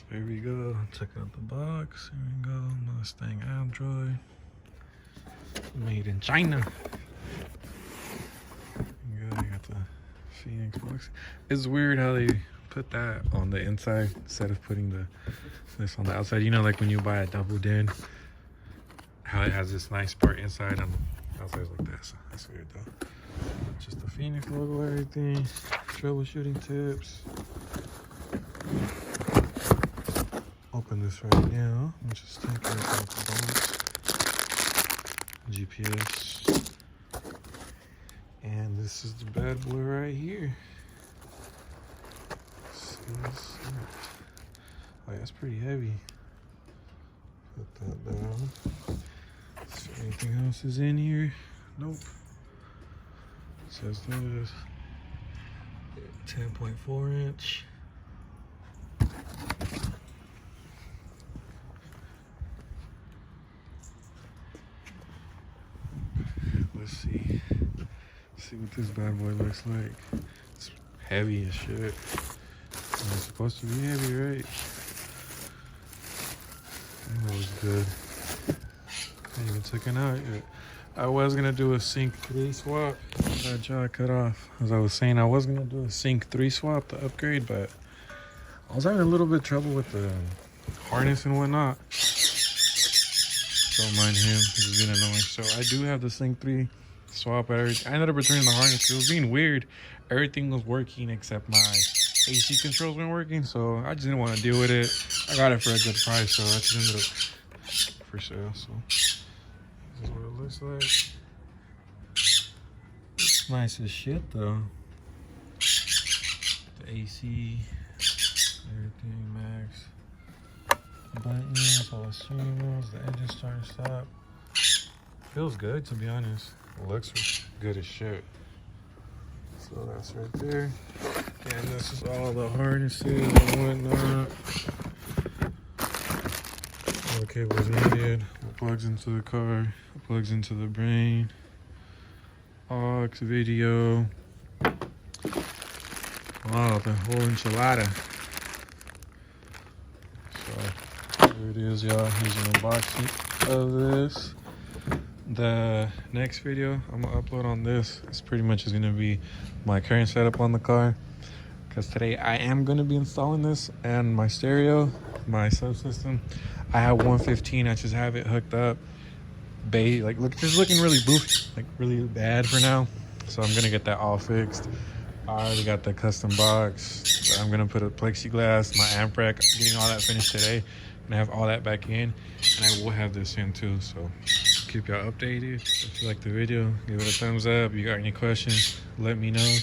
So here we go. Check out the box. Here we go. Mustang Android. Made in China. There you go. You got the Phoenix box. It's weird how they put that on the inside instead of putting this on the outside. You know, like when you buy a double din, how it has this nice part inside and the outside is like that. So that's weird though. Just the Phoenix logo, everything. Troubleshooting tips. Open this right now. I'm just taking it out the box. GPS. And this is the bad boy right here. See this? Oh, yeah, it's pretty heavy. Put that down. So anything else is in here? Nope. It says this 10.4 inch. Let's see what this bad boy looks like. It's heavy as shit. It's supposed to be heavy, right? That was good. I ain't even taken out yet. I was gonna do a Sync 3 swap. That jaw cut off. As I was saying, I was gonna do a Sync 3 swap to upgrade, but I was having a little bit of trouble with the harness and whatnot. Don't mind him, he's being annoying. So I do have the Sync 3 swap, but I ended up returning the harness because it was being weird. Everything was working except my AC controls weren't working, so I just didn't want to deal with it. I got it for a good price, so I just ended up for sale. So this is what it looks like. It's nice as shit though. The AC, everything max. Buttons, all the signals, the engine start and stop. Feels good, to be honest. It looks good as shit. So that's right there. And this is all the harnesses and whatnot. All the cables needed. It plugs into the car. It plugs into the brain. Aux, video. Wow, the whole enchilada. So here it is, y'all. Here's an unboxing of this. The next video I'm gonna upload on this is pretty much is gonna be my current setup on the car, because today I am gonna be installing this and my stereo, my subsystem. I have 115. I just have it hooked up. Just looking really boofy, like really bad for now. So I'm gonna get that all fixed. I already got the custom box. I'm gonna put a plexiglass, my amp rack. I'm getting all that finished today, and I have all that back in, and I will have this in too. So keep y'all updated. If you like the video, give it a thumbs up. If you got any questions, let me know.